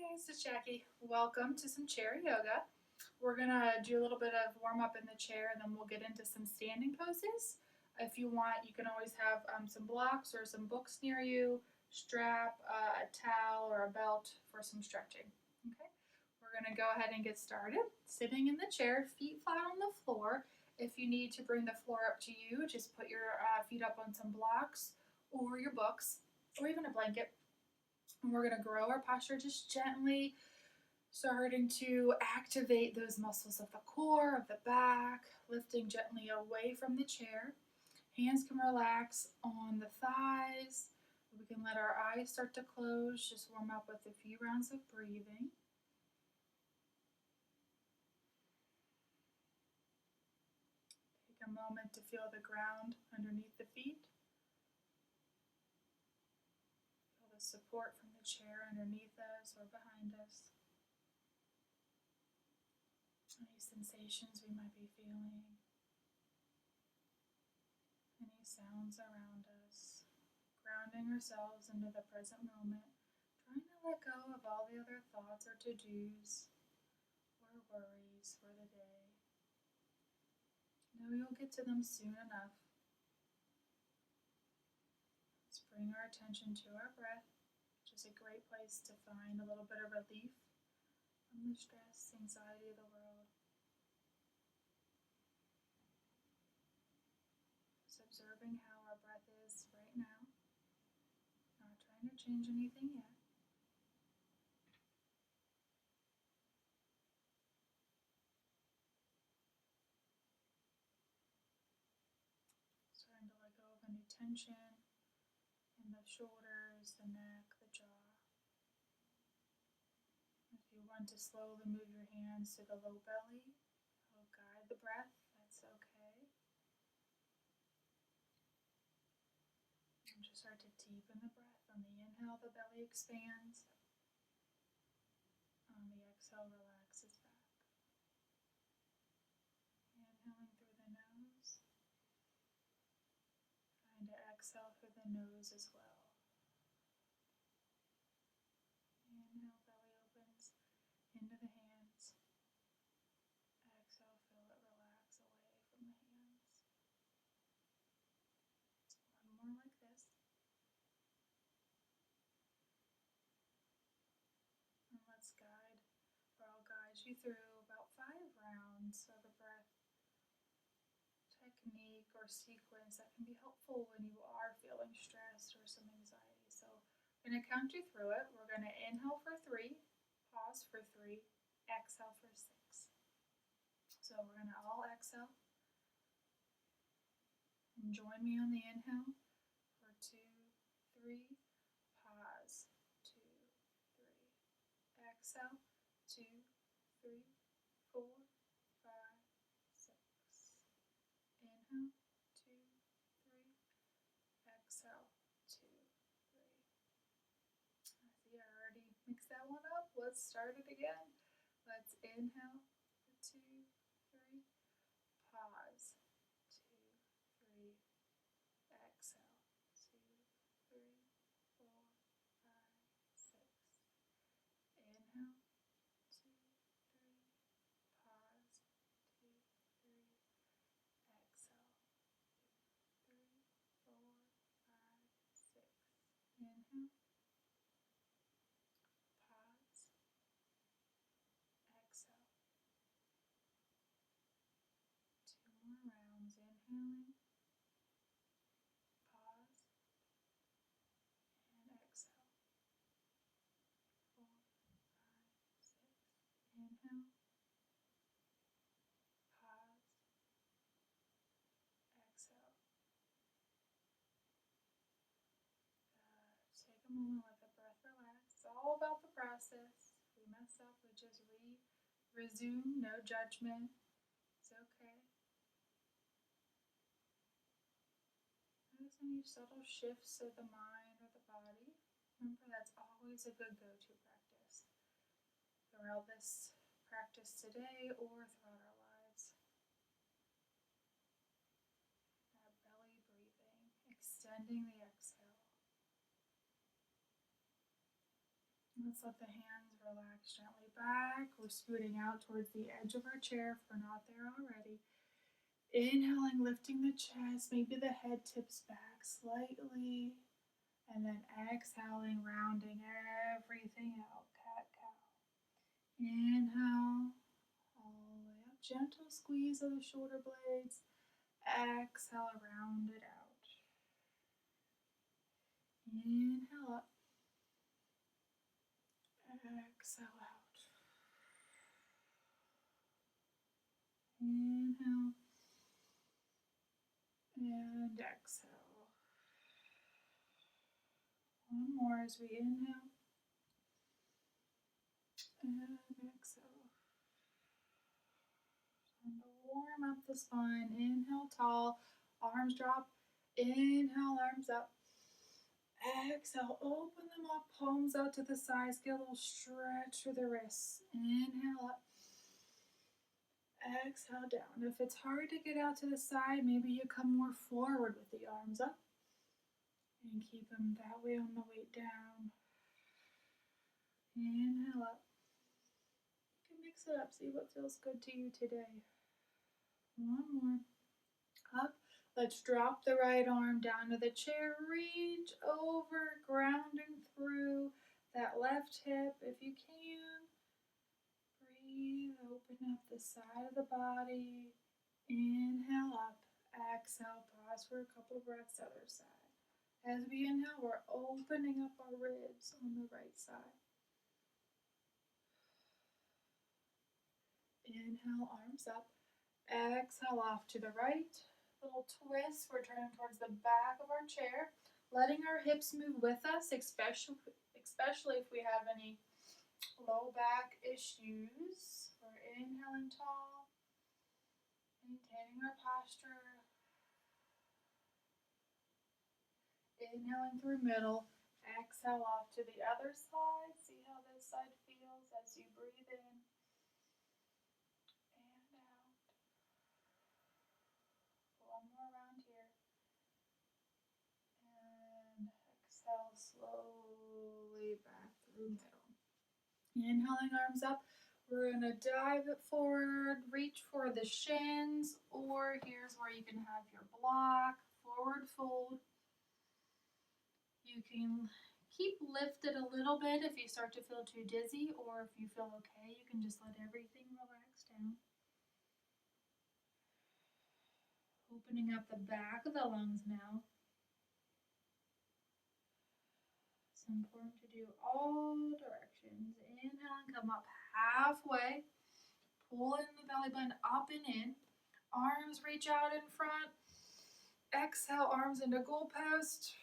Hey, this is Jackie. Welcome to some chair yoga. We're gonna do a little bit of warm up in the chair and then we'll get into some standing poses. If you want, you can always have some blocks or some books near you, strap, a towel, or a belt for some stretching. Okay, we're gonna go ahead and get started. Sitting in the chair, feet flat on the floor. If you need to bring the floor up to you, just put your feet up on some blocks or your books or even a blanket. And we're going to grow our posture just gently, starting to activate those muscles of the core, of the back, lifting gently away from the chair. Hands can relax on the thighs. We can let our eyes start to close, just warm up with a few rounds of breathing. Take a moment to feel the ground underneath the feet. Feel the support from the chair underneath us or behind us. Any sensations we might be feeling. Any sounds around us. Grounding ourselves into the present moment. Trying to let go of all the other thoughts or to-dos or worries for the day. Know you'll get to them soon enough. Let's bring our attention to our breath, which is a great place to find a little bit of relief from the stress, anxiety of the world. Just observing how our breath is right now. Not trying to change anything yet. Starting to let go of any tension in the shoulders, the neck, the jaw. If you want to slowly move your hands to the low belly, help guide the breath, that's okay. And just start to deepen the breath. On the inhale, the belly expands. On the exhale, relaxes back. Inhaling through the nose. Trying to exhale through the nose as well. Inhale, belly opens into the hands. Exhale, feel it relax away from the hands. One more like this. And let's guide, or I'll guide you through about 5 rounds of a breath technique or sequence that can be helpful when you are feeling stressed or some anxiety. So I'm going to count you through it. We're going to inhale for 3, pause for 3, exhale for 6. So we're going to all exhale. And join me on the inhale for 2, 3, pause, 2, 3, exhale, 2, 3, 4, 5, 6. Inhale, 2, 3, exhale, 2, 3. I see I already mixed that one up. Let's start it again. Let's inhale for 2, 3, pause, 2, 3, exhale, 2, 3, 4, 5, 6. Inhale, 2, 3, pause, 2, 3, exhale, 2, 3, 4, 5, 6. Inhale, pause, exhale. 2 more rounds. Inhaling, pause, and exhale. 4, 5, 6. Inhale, pause, exhale. Take a moment, let the breath relax. It's all about the process. If we mess up, we just resume, no judgment. It's okay. Notice any subtle shifts of the mind or the body. Remember, that's always a good go-to practice throughout this practice today or throughout our lives. That belly breathing, extending the exhale. Let's let the hands relax gently back. We're scooting out towards the edge of our chair if we're not there already. Inhaling, lifting the chest, maybe the head tips back slightly. And then exhaling, rounding everything out. Cat-cow. Inhale, all the way up. Gentle squeeze of the shoulder blades. Exhale, round it out. Inhale up. Exhale out. Inhale. And exhale. One more as we inhale. And exhale. Time to warm up the spine. Inhale, tall. Arms drop. Inhale, arms up. Exhale, open them up, palms out to the sides, get a little stretch through the wrists. Inhale up. Exhale down. If it's hard to get out to the side, maybe you come more forward with the arms up. And keep them that way on the way down. Inhale up. You can mix it up, see what feels good to you today. One more. Up. Let's drop the right arm down to the chair. Reach over, grounding through that left hip if you can. Breathe, open up the side of the body. Inhale up, exhale, pause for a couple breaths, other side. As we inhale, we're opening up our ribs on the right side. Inhale, arms up. Exhale, off to the right. Little twist, we're turning towards the back of our chair, letting our hips move with us, especially if we have any low back issues. We're inhaling tall, maintaining our posture. Inhaling through middle, exhale off to the other side. See how this side feels as you breathe in and out. One more round here. And exhale slowly back through middle. Inhaling, arms up. We're going to dive it forward, reach for the shins, or here's where you can have your block, forward fold. You can keep lifted a little bit if you start to feel too dizzy, or if you feel okay, you can just let everything relax down. Opening up the back of the lungs now. It's important to do all directions. Inhale and come up halfway. Pull in the belly button up and in. Arms reach out in front. Exhale, arms into goal post.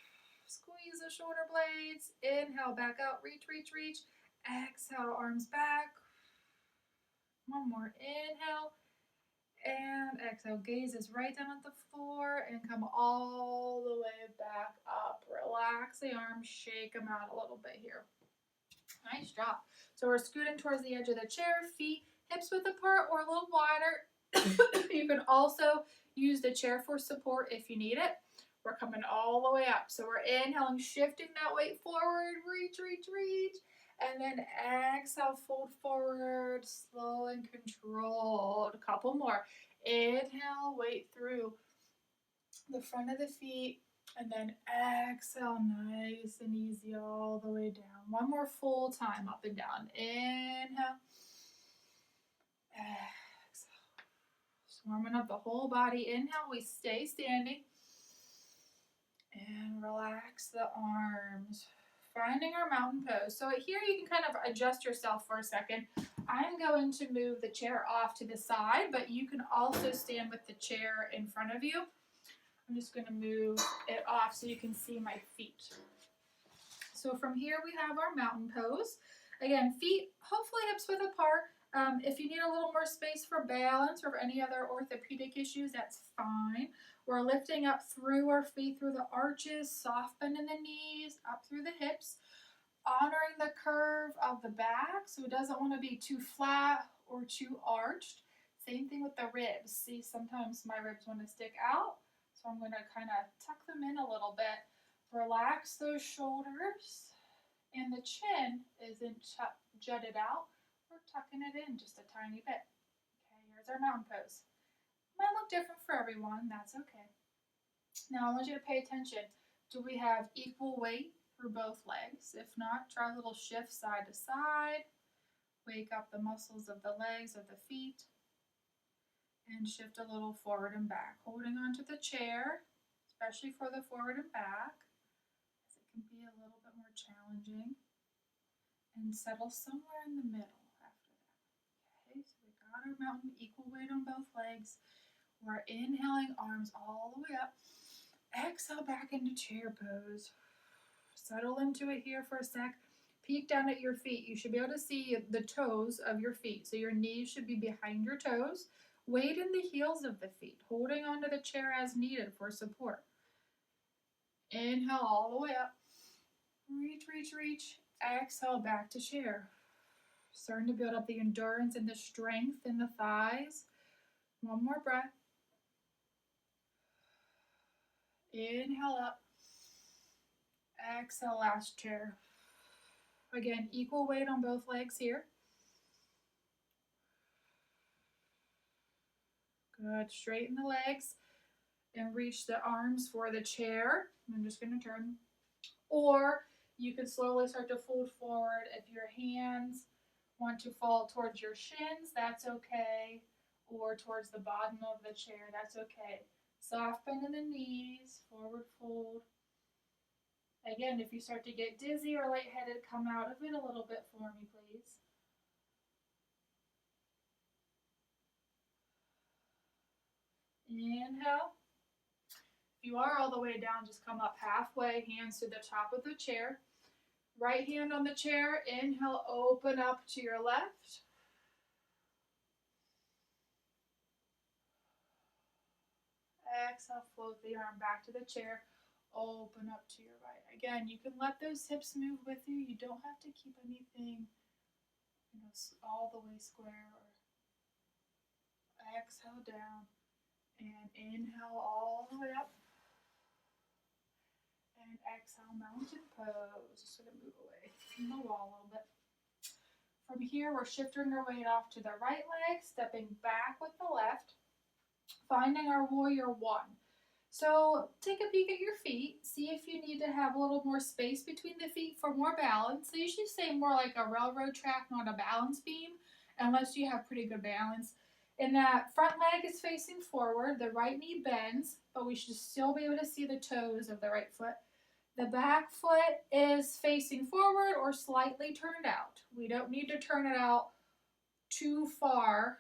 Squeeze the shoulder blades. Inhale, back out, reach, reach, reach. Exhale, arms back. One more. Inhale and exhale. Gaze is right down at the floor and come all the way back up. Relax the arms, shake them out a little bit here. Nice job. So we're scooting towards the edge of the chair, feet hips width apart or a little wider. You can also use the chair for support if you need it. We're coming all the way up. So we're inhaling, shifting that weight forward, reach, reach, reach. And then exhale, fold forward, slow and controlled. A couple more. Inhale, weight through the front of the feet. And then exhale, nice and easy all the way down. One more full time, up and down. Inhale. Exhale. Just warming up the whole body. Inhale, we stay standing. And relax the arms. Finding our mountain pose. So here you can kind of adjust yourself for a second. I'm going to move the chair off to the side, but you can also stand with the chair in front of you. I'm just going to move it off so you can see my feet. So from here we have our mountain pose. Again, feet hopefully hips width apart. If you need a little more space for balance or any other orthopedic issues, that's fine. We're lifting up through our feet, through the arches, soft bend in the knees, up through the hips, honoring the curve of the back, so it doesn't want to be too flat or too arched. Same thing with the ribs. See, sometimes my ribs want to stick out, so I'm going to kind of tuck them in a little bit. Relax those shoulders. And the chin isn't jutted out. We're tucking it in just a tiny bit. Okay, here's our mountain pose. Might look different for everyone, that's okay. Now I want you to pay attention. Do we have equal weight through both legs? If not, try a little shift side to side. Wake up the muscles of the legs, of the feet, and shift a little forward and back. Holding onto the chair, especially for the forward and back, as it can be a little bit more challenging. And settle somewhere in the middle after that. Okay, so we got our mountain, equal weight on both legs. We're inhaling, arms all the way up. Exhale back into chair pose. Settle into it here for a sec. Peek down at your feet. You should be able to see the toes of your feet. So your knees should be behind your toes. Weight in the heels of the feet, holding onto the chair as needed for support. Inhale all the way up. Reach, reach, reach. Exhale back to chair. Starting to build up the endurance and the strength in the thighs. One more breath. Inhale up. Exhale, last chair. Again, equal weight on both legs here. Good. Straighten the legs and reach the arms for the chair. I'm just going to turn. Or you can slowly start to fold forward. If your hands want to fall towards your shins, that's okay. Or towards the bottom of the chair, that's okay. Soft bend in the knees, forward fold. Again, if you start to get dizzy or lightheaded, come out of it a little bit for me, please. Inhale. If you are all the way down, just come up halfway, hands to the top of the chair. Right hand on the chair, inhale, open up to your left. Exhale, float the arm back to the chair, open up to your right. Again, you can let those hips move with you. You don't have to keep anything, all the way square. Or exhale down and inhale all the way up. And exhale, mountain pose. Just gonna move away from the wall a little bit. From here, we're shifting our weight off to the right leg, stepping back with the left, finding our warrior one. So take a peek at your feet. See if you need to have a little more space between the feet for more balance. They usually say more like a railroad track, not a balance beam, unless you have pretty good balance. And that front leg is facing forward. The right knee bends, but we should still be able to see the toes of the right foot. The back foot is facing forward or slightly turned out. We don't need to turn it out too far,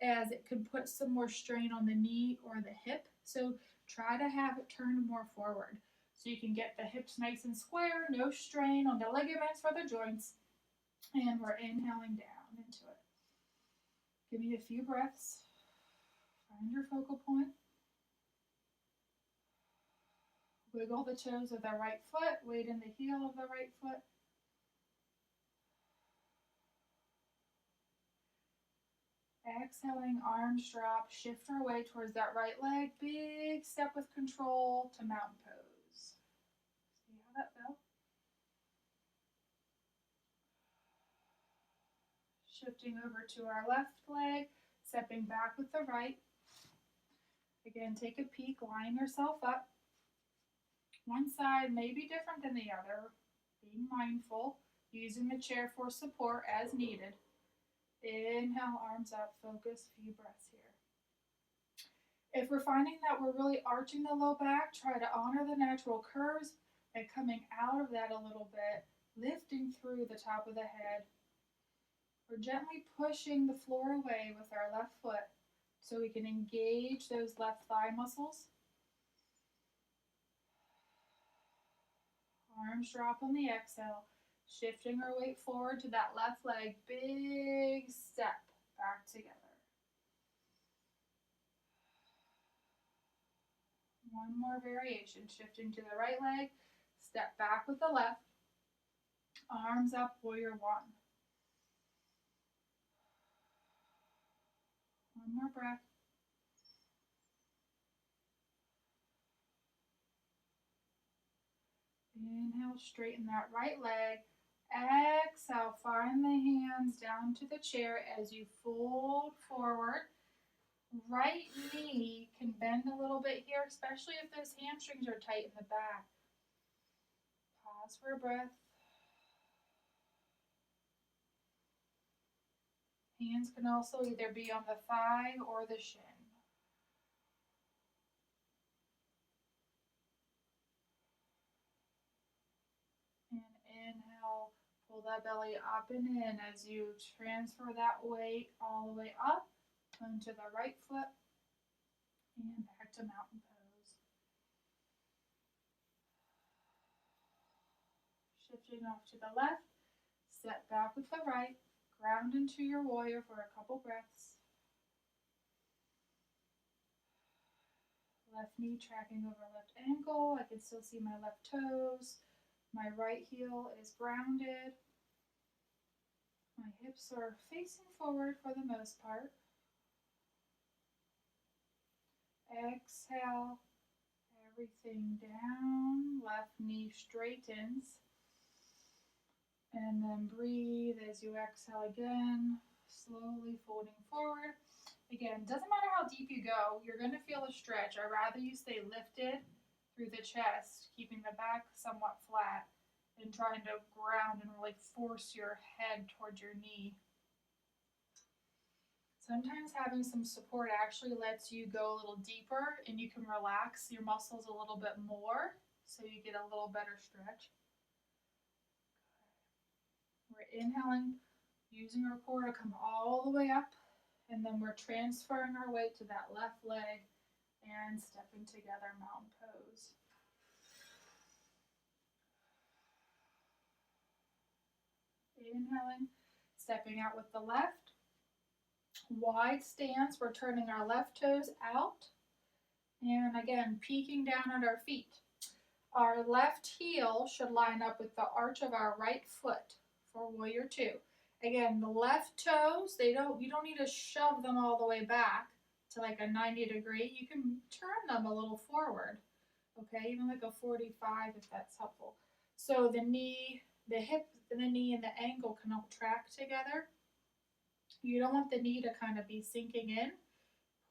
as it could put some more strain on the knee or the hip. So try to have it turned more forward so you can get the hips nice and square, no strain on the ligaments or the joints. And we're inhaling down into it. Give me a few breaths. Find your focal point. Wiggle the toes of the right foot, weight in the heel of the right foot. Exhaling, arms drop, shift our way towards that right leg. Big step with control to mountain pose. See how that felt? Shifting over to our left leg, stepping back with the right. Again, take a peek, line yourself up. One side may be different than the other. Being mindful, using the chair for support as needed. Inhale, arms up, focus, few breaths here. If we're finding that we're really arching the low back, try to honor the natural curves by coming out of that a little bit, lifting through the top of the head. We're gently pushing the floor away with our left foot so we can engage those left thigh muscles. Arms drop on the exhale, shifting our weight forward to that left leg. Big step back together. One more variation, shifting to the right leg, step back with the left, arms up, warrior one. One more breath. Inhale, straighten that right leg, Exhale, find the hands down to the chair as you fold forward. Right knee can bend a little bit here, especially if those hamstrings are tight in the back. Pause for a breath. Hands can also either be on the thigh or the shin. And inhale, pull that belly up and in as you transfer that weight all the way up onto the right foot and back to mountain pose. Shifting off to the left, step back with the right, ground into your warrior for a couple breaths. Left knee tracking over left ankle. I can still see my left toes. My right heel is grounded. My hips are facing forward for the most part. Exhale, everything down. Left knee straightens. And then breathe as you exhale again, slowly folding forward. Again, doesn't matter how deep you go, you're going to feel a stretch. I'd rather you stay lifted through the chest, keeping the back somewhat flat, and trying to ground and really force your head towards your knee. Sometimes having some support actually lets you go a little deeper and you can relax your muscles a little bit more so you get a little better stretch. We're inhaling, using our core to come all the way up, and then we're transferring our weight to that left leg and stepping together, mountain pose. Inhaling, stepping out with the left. Wide stance, we're turning our left toes out, and again, peeking down at our feet. Our left heel should line up with the arch of our right foot for warrior two. Again, the left toes, you don't need to shove them all the way back to like a 90 degree. You can turn them a little forward, okay? Even like a 45 if that's helpful. So the knee, the hip, the knee and the ankle can all track together. You don't want the knee to kind of be sinking in.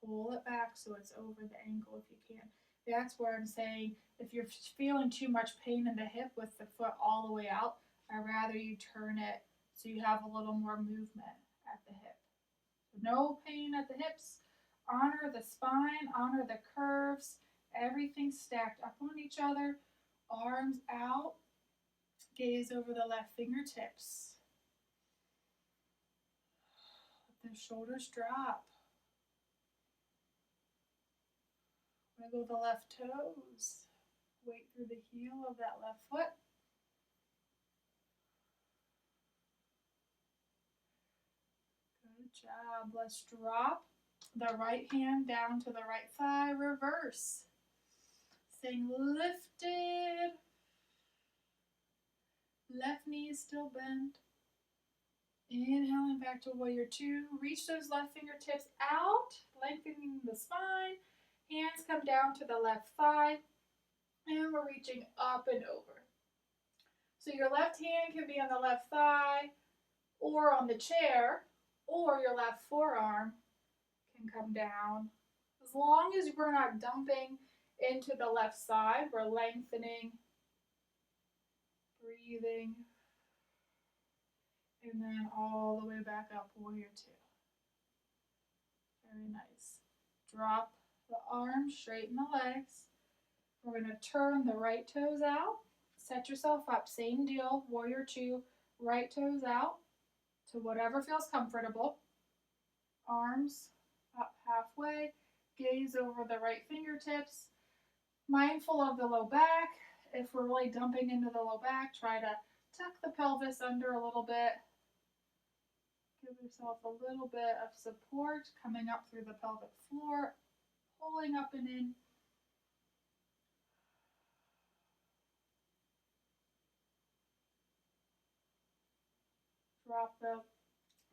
Pull it back so it's over the ankle if you can. That's where I'm saying if you're feeling too much pain in the hip with the foot all the way out, I'd rather you turn it so you have a little more movement at the hip. So no pain at the hips. Honor the spine, honor the curves, everything stacked up on each other. Arms out, gaze over the left fingertips. Let the shoulders drop. Wiggle the left toes. Weight through the heel of that left foot. Good job. Let's drop the right hand down to the right thigh. Reverse. Staying lifted. Left knee is still bent. Inhaling back to warrior two. Reach those left fingertips out, lengthening the spine. Hands come down to the left thigh. And we're reaching up and over. So your left hand can be on the left thigh or on the chair, or your left forearm can come down. As long as we're not dumping into the left side, we're lengthening, breathing, and then all the way back up, warrior two. Very nice. Drop the arms, straighten the legs. We're going to turn the right toes out. Set yourself up, same deal, warrior two, right toes out to whatever feels comfortable. Arms up halfway, gaze over the right fingertips. Mindful of the low back. If we're really dumping into the low back, try to tuck the pelvis under a little bit. Give yourself a little bit of support coming up through the pelvic floor, pulling up and in. Drop the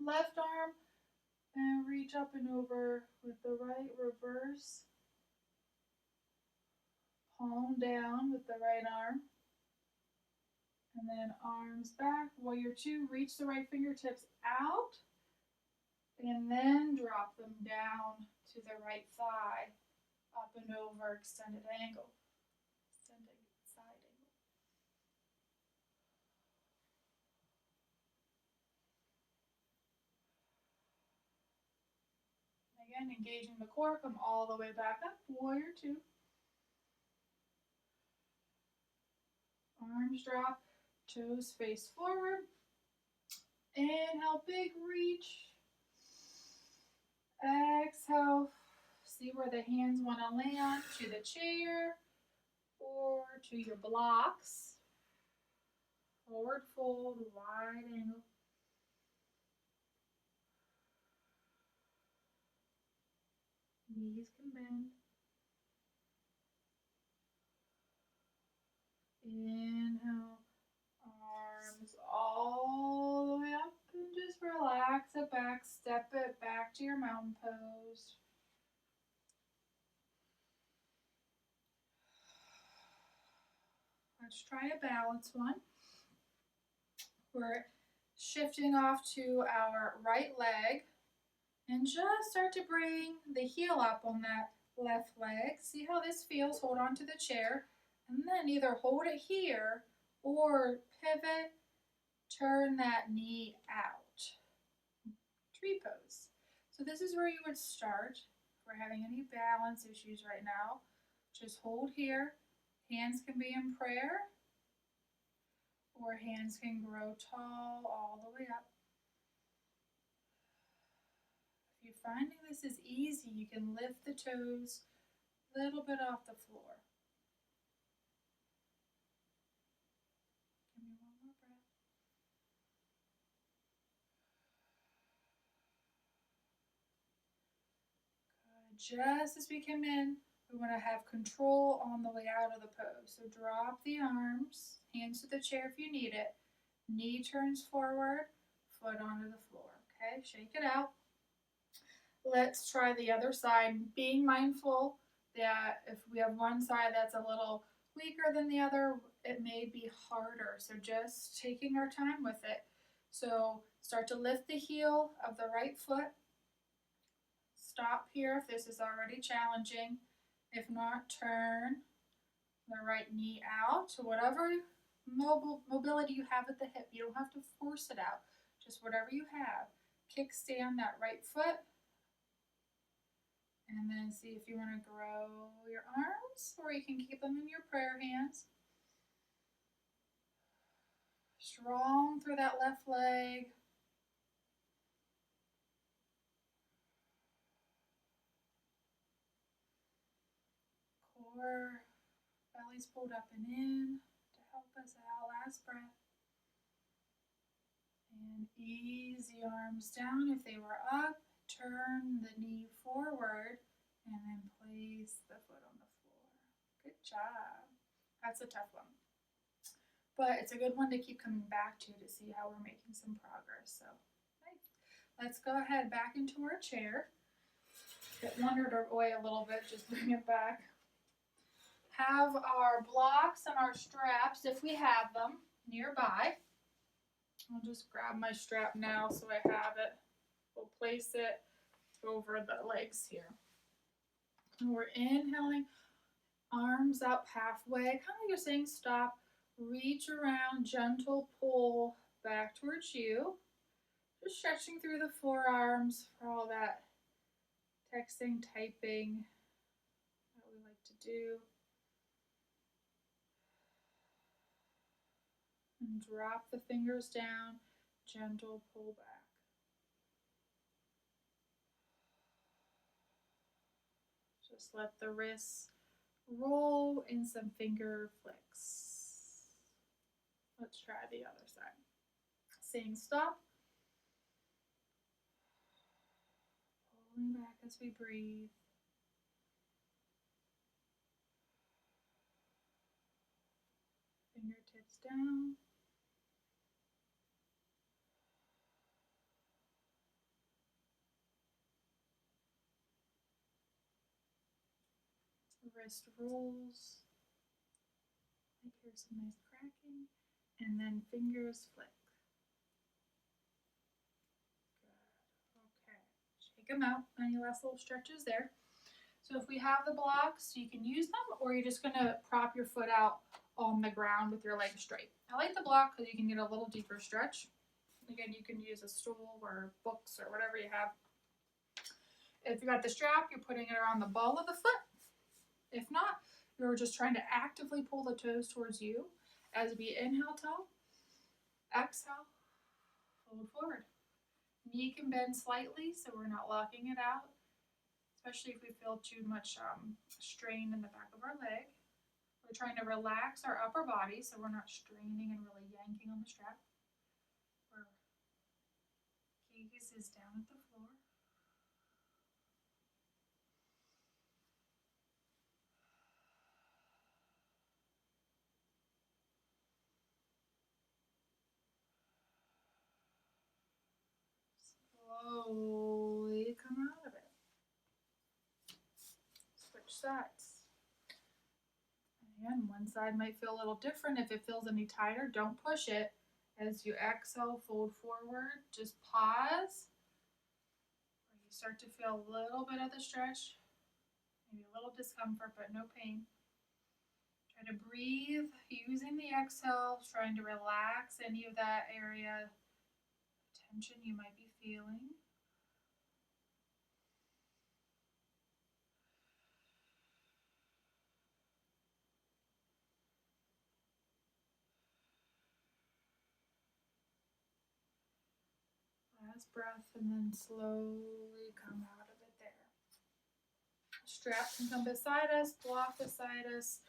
left arm and reach up and over with the right, reverse. Palm down with the right arm. And then arms back. Warrior two, reach the right fingertips out and then drop them down to the right thigh, up and over, extended angle, extended side angle. Again, engaging the core, come all the way back up, warrior two. Arms drop, toes face forward. Inhale, big reach. Exhale, see where the hands want to land, to the chair or to your blocks. Forward fold, wide angle. Knees can bend. Inhale, arms all the way up and just relax it back, step it back to your mountain pose. Let's try a balance one. We're shifting off to our right leg and just start to bring the heel up on that left leg. See how this feels, hold on to the chair, and then either hold it here or pivot, turn that knee out. Tree pose. So this is where you would start. If we're having any balance issues right now, just hold here. Hands can be in prayer, or hands can grow tall all the way up. If you're finding this is easy, you can lift the toes a little bit off the floor. Give me one more breath. Good. Just as we come in, we want to have control on the way out of the pose. So drop the arms, hands to the chair if you need it. Knee turns forward, foot onto the floor. Okay, shake it out. Let's try the other side, being mindful that if we have one side that's a little weaker than the other, it may be harder. So just taking our time with it. So start to lift the heel of the right foot. Stop here if this is already challenging. If not, turn the right knee out to whatever mobility you have at the hip. You don't have to force it out, just whatever you have. Kickstand that right foot. And then see if you want to grow your arms, or you can keep them in your prayer hands. Strong through that left leg. Core, belly's pulled up and in to help us out. Last breath. And easy arms down. If they were up, turn the knee forward and then place the foot on the floor. Good job. That's a tough one. But it's a good one to keep coming back to see how we're making some progress. So nice. Let's go ahead back into our chair. It wandered away a little bit, just bring it back. Have our blocks and our straps, if we have them, nearby. I'll just grab my strap now so I have it. We'll place it over the legs here. And we're inhaling, arms up halfway, kind of like you're saying stop, reach around, gentle pull back towards you. Just stretching through the forearms for all that texting, typing that we like to do. And drop the fingers down, gentle pull back. Just let the wrists roll in some finger flicks. Let's try the other side. Saying stop. Pulling back as we breathe. Fingertips down. Wrist rolls. I hear some nice cracking. and then fingers flick. Good. Okay. Shake them out. Any last little stretches there? So if we have the blocks, you can use them, or you're just gonna prop your foot out on the ground with your legs straight. I like the block because you can get a little deeper stretch. Again, you can use a stool or books or whatever you have. If you got the strap, you're putting it around the ball of the foot. If not, you're just trying to actively pull the toes towards you. As we inhale toe, exhale, fold forward. Knee can bend slightly so we're not locking it out, especially if we feel too much strain in the back of our leg. We're trying to relax our upper body so we're not straining and really yanking on the strap. Our gaze is down at the floor. Slowly come out of it. Switch sides. And one side might feel a little different. If it feels any tighter, don't push it. As you exhale, fold forward, just pause. Where you start to feel a little bit of the stretch, maybe a little discomfort, but no pain. Try to breathe using the exhale, trying to relax any of that area of tension you might be feeling. Last breath, and then slowly come out of it there. Strap can come beside us, block beside us.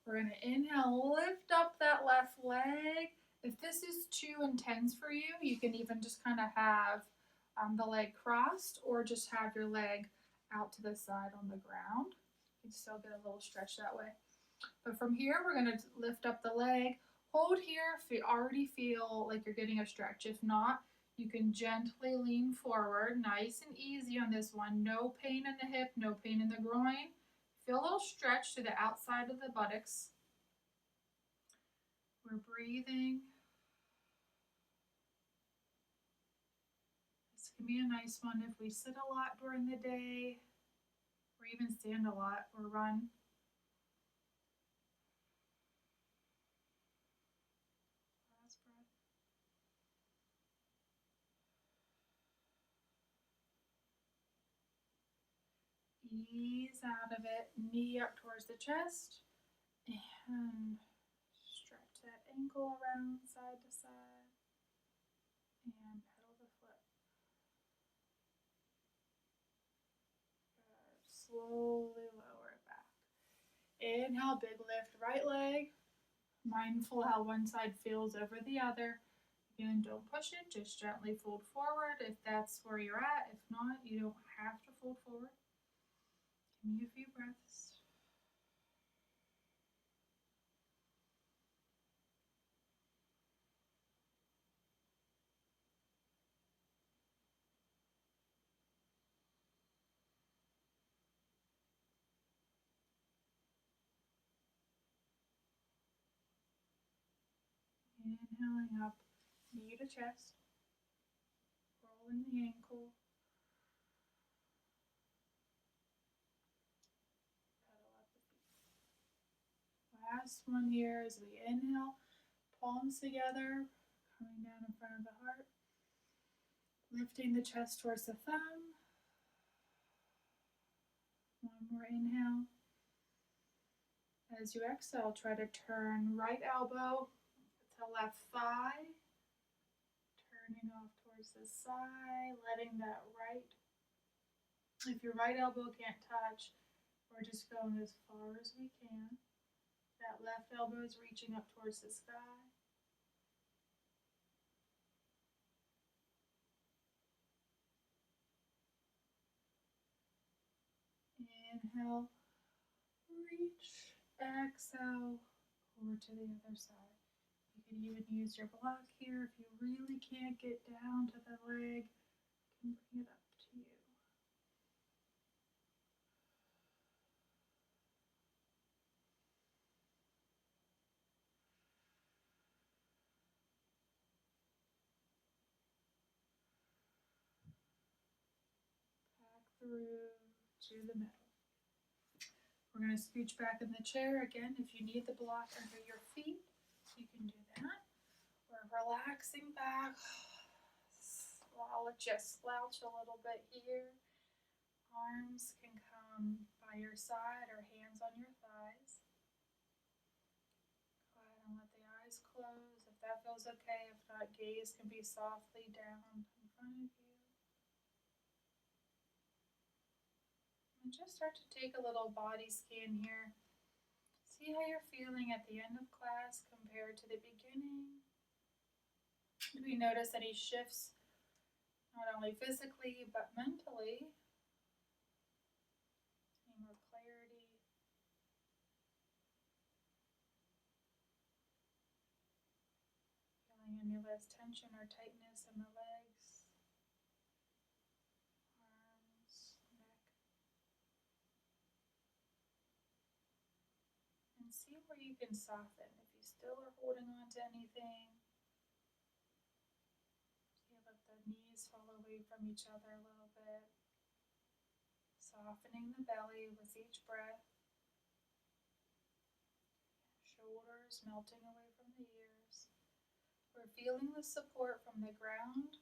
We're going to inhale, lift up that left leg. If this is too intense for you, you can even just kind of have the leg crossed or just have your leg out to the side on the ground. You can still get a little stretch that way. But from here, we're going to lift up the leg. Hold here if you already feel like you're getting a stretch. If not, you can gently lean forward, nice and easy on this one. No pain in the hip, no pain in the groin. Feel a little stretch to the outside of the buttocks. We're breathing. This can be a nice one if we sit a lot during the day, or even stand a lot or run. Last breath. Ease out of it, knee up towards the chest, and stretch that ankle around side to side, and pedal the foot. Good. Slowly lower it back. Inhale, big lift, right leg. Mindful how one side feels over the other. Again, don't push it, just gently fold forward if that's where you're at. If not, you don't have to fold forward. Give me a few breaths. Inhaling up, knee to chest, rolling the ankle, pedal up the feet. Last one here as we inhale, palms together, coming down in front of the heart, lifting the chest towards the thumb. One more inhale. As you exhale, try to turn right elbow to left thigh, turning off towards the side, letting that right, if your right elbow can't touch, we're just going as far as we can. That left elbow is reaching up towards the sky. Inhale, reach, exhale, over to the other side. You can even use your block here if you really can't get down to the leg. You can bring it up to you. through to the middle. We're going to scooch back in the chair again. If you need the block under your feet, you can do that. We're relaxing back. I'll just slouch a little bit here. Arms can come by your side or hands on your thighs. Go ahead and let the eyes close if that feels okay. If not, gaze can be softly down in front of you. And just start to take a little body scan here. See how you're feeling at the end of class compared to the beginning. Do we notice any shifts, not only physically but mentally? Any more clarity? Feeling any less tension or tightness in the legs, arms, neck? And see where you can soften. If you still are holding on to anything, see, let the knees fall away from each other a little bit. Softening the belly with each breath. Shoulders melting away from the ears. We're feeling the support from the ground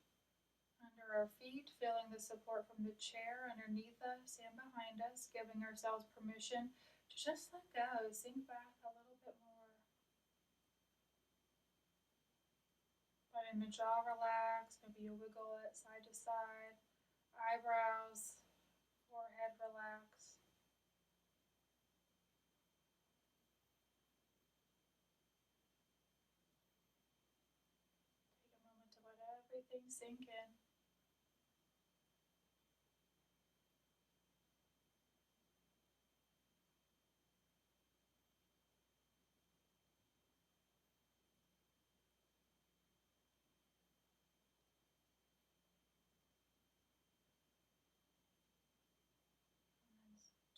under our feet, feeling the support from the chair underneath us and behind us, giving ourselves permission to just let go, sink back a little bit more. Letting the jaw relax, maybe you wiggle it side to side, eyebrows, forehead relax. Take a moment to let everything sink in.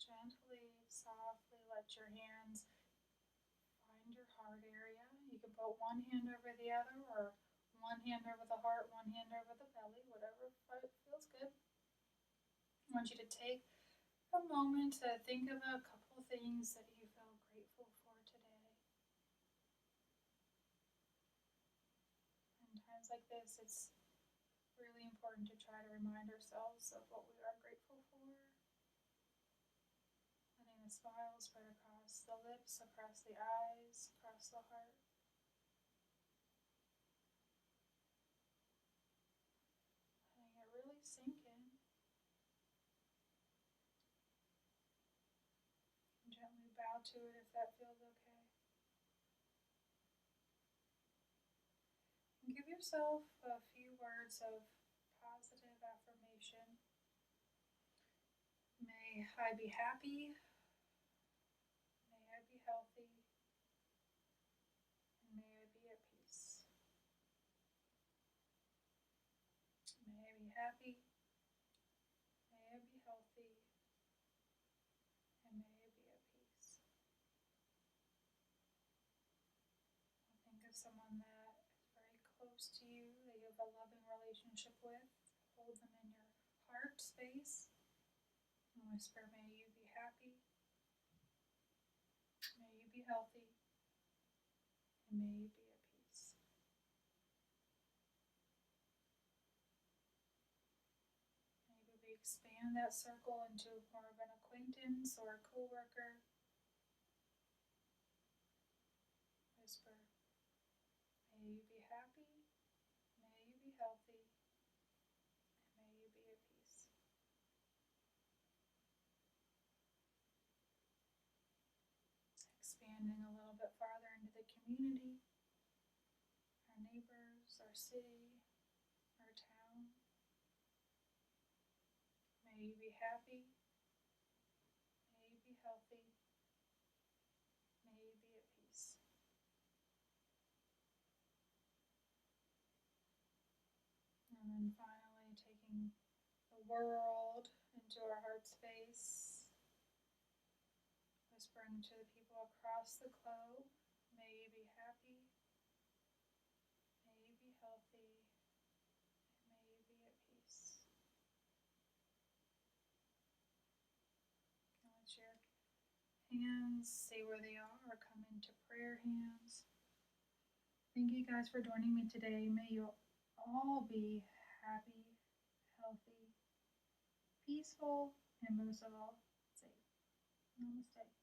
Gently, softly let your hands find your heart area. You can put one hand over the other or one hand over the heart, one hand over the belly, whatever feels good. I want you to take a moment to think of a couple of things that you feel grateful for today. In times like this, it's really important to try to remind ourselves of what we are grateful for. Letting the smile spread across the lips, across the eyes, across the heart. Letting it really sink in. And gently bow to it if that feels okay. And give yourself a few words of positive affirmation. May I be happy. May I be healthy. And may I be at peace. May I be happy. May I be healthy. And may I be at peace. Think of someone that is very close to you, that you have a loving relationship with. Hold them in your heart space. And whisper, may you be happy. May you be healthy. And may you be at peace. Maybe we expand that circle into more of an acquaintance or a coworker. Whisper, may you be happy, may you be healthy, and may you be at peace. Expanding a little bit farther into the community, our neighbors, our city, our town. May you be happy, may you be healthy, may you be at peace. And then finally taking the world into our heart space, whispering to the people across the globe, may you be happy, may you be healthy, and may you be at peace. hands, stay where they are, or come into prayer hands. Thank you guys for joining me today. May you all be happy, healthy, peaceful, and most of all, safe. Namaste.